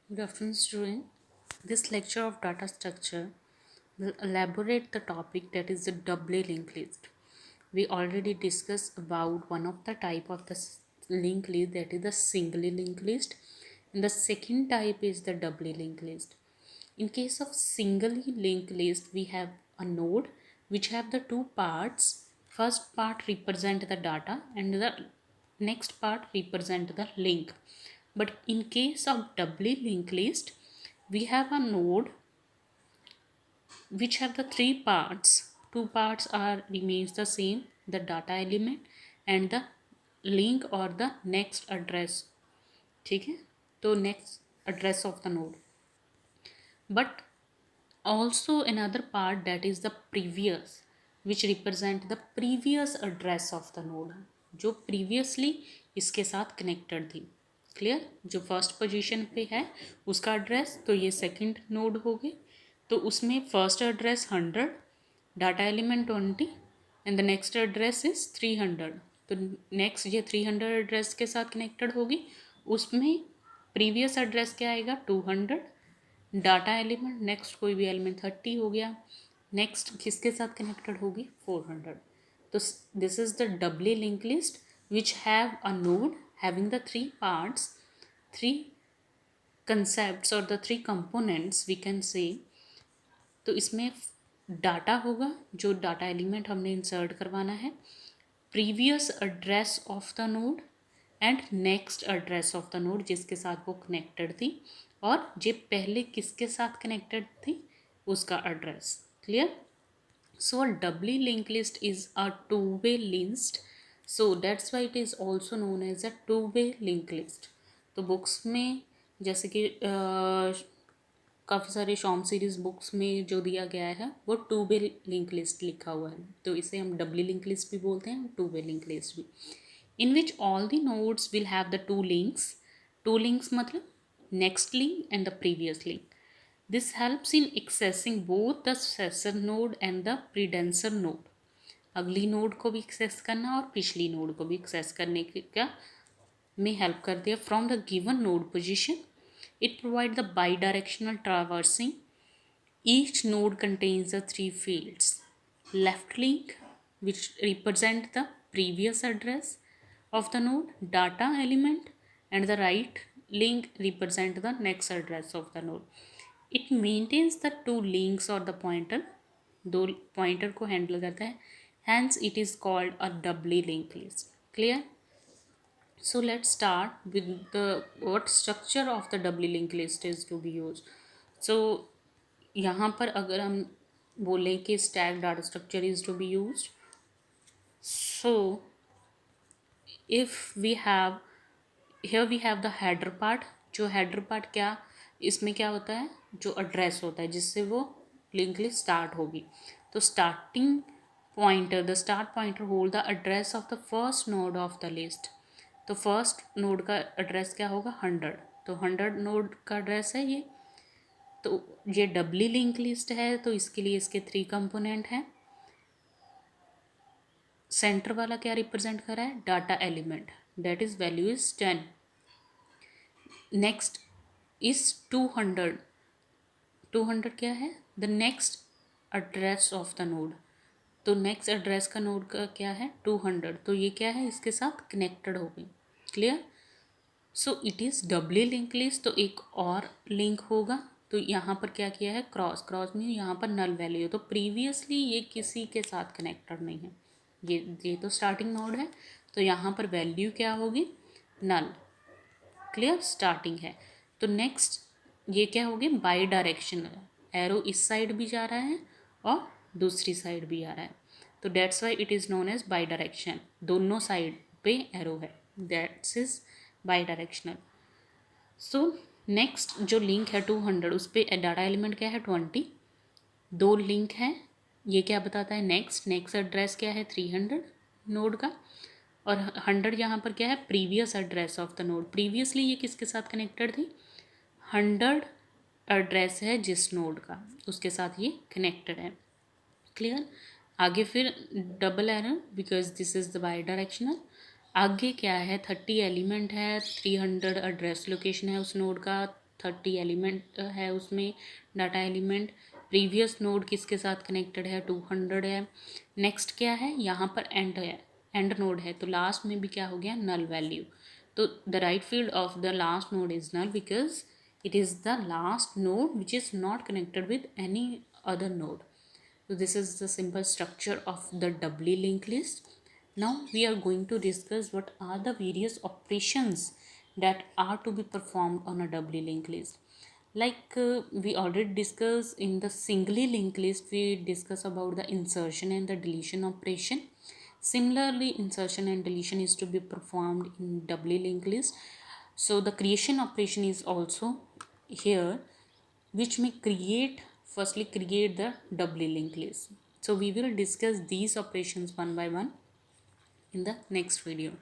Good afternoon, student. This lecture of data structure will elaborate the topic that is the doubly linked list. We already discussed about one of the type of the linked list, that is the singly linked list, and the second type is the doubly linked list. In case of singly linked list, we have a node which have the two parts. First part represent the data and the next part represent the link. But in case of doubly linked list, we have a node which have the three parts. Two parts are remains the same, the data element and the link or the next address. ठीक है, तो next address of the node. But also another part, that is the previous, which represent the previous address of the node, जो previously इसके साथ connected थी. Clear, जो first position पे है उसका एड्रेस, तो ये सेकंड नोड हो गए, तो उसमें first address 100, data element 20 and the next address is 300. तो नेक्स्ट ये 300 एड्रेस के साथ कनेक्टेड होगी, उसमें प्रीवियस एड्रेस क्या आएगा 200, डाटा एलिमेंट नेक्स्ट कोई भी एलिमेंट 30 हो गया, नेक्स्ट किसके साथ कनेक्टेड होगी 400. तो this is the doubly link list which have a node having the three parts, three concepts और the three components we can say. तो इसमें डाटा होगा, जो डाटा एलिमेंट हमने इंसर्ट करवाना है, previous address of the node and next address of the node जिसके साथ वो कनेक्टेड थी, और जे पहले किसके साथ कनेक्टेड थी उसका address. Clear. So a doubly link list is a two way list, so that's why it is also known as a two way link list. तो बुक्स में जैसे कि काफ़ी सारे शॉम सीरीज़ बुक्स में जो दिया गया है वो टू वे लिंक लिस्ट लिखा हुआ है, तो इसे हम डबली लिंक लिस्ट भी बोलते हैं, टू वे लिंक लिस्ट भी. In which all the nodes will have the two links. Two links मतलब next link and the previous link. This helps in accessing both the successor node and the predecessor node. अगली node को भी access करना और पिछली node को भी access करने का में हेल्प करती है. From the given node position it provide the by directional traversing. Each node contains the three fields. Left link, which represent the previous address of the node, data element, and the right link represent the next address of the node. It maintains the two links or the pointer, दो pointer को handle करता है, hence it is called a doubly linked list. Clear? So let's start with the what structure of the doubly linked list is to be used. So यहाँ पर अगर हम बोलें कि stack data structure is to be used, so if we have here we have the header part. जो header part क्या, इसमें क्या होता है, जो एड्रेस होता है जिससे वो लिंक लिस्ट स्टार्ट होगी. तो starting pointer, the start pointer hold the address of the first node of the list. तो फर्स्ट नोड का एड्रेस क्या होगा 100, तो 100 नोड का एड्रेस है ये. तो ये डबली लिंक लिस्ट है, तो इसके लिए इसके थ्री कंपोनेंट हैं. सेंटर वाला क्या रिप्रेजेंट कर रहा है, data element, that is value is 10. Next is 200. 200 क्या है, the next address of the node. तो नेक्स्ट एड्रेस का नोड का क्या है 200, तो ये क्या है इसके साथ कनेक्टेड हो गई. Clear. So it is doubly link list. तो एक और लिंक होगा, तो यहाँ पर क्या किया है क्रॉस. क्रॉस में यहाँ पर नल वैल्यू, तो प्रीवियसली ये किसी के साथ कनेक्टेड नहीं है, ये तो स्टार्टिंग नोड है, तो यहाँ पर वैल्यू क्या होगी नल. क्लियर. स्टार्टिंग है. तो नेक्स्ट ये क्या होगी बाई डायरेक्शनल, एरो इस साइड भी जा रहा है और दूसरी साइड भी आ रहा है, तो that's why it is known as bidirection. दोनों साइड पे एरो है, that's is bidirectional. So next जो लिंक है 200, उस पर डाटा एलिमेंट क्या है 20. दो लिंक है, ये क्या बताता है नेक्स्ट. नेक्स्ट एड्रेस क्या है 300 नोड का, और 100 यहाँ पर क्या है previous address of the node. Previously ये किसके साथ कनेक्टेड थी, 100 एड्रेस है जिस नोड का, उसके साथ ये कनेक्टेड है. क्लियर. आगे फिर double error because this is the by directional. आगे क्या है 30 एलिमेंट है, 300 एड्रेस लोकेशन है उस नोड का, 30 एलिमेंट है उसमें डाटा एलिमेंट। प्रीवियस नोड किसके साथ कनेक्टेड है, 200 है। नेक्स्ट क्या है, यहाँ पर एंड है, एंड नोड है, तो लास्ट में भी क्या हो गया, नल वैल्यू। तो the right field of the last node is null because it is the last node which is not connected with any other node. So this is the simple structure of the doubly linked list. Now we are going to discuss what are the various operations that are to be performed on a doubly linked list. Like we already discussed in the singly linked list, we discuss about the insertion and the deletion operation. Similarly, insertion and deletion is to be performed in doubly linked list. So the creation operation is also here, which may create, firstly create the doubly linked list. So we will discuss these operations one by one in the next video.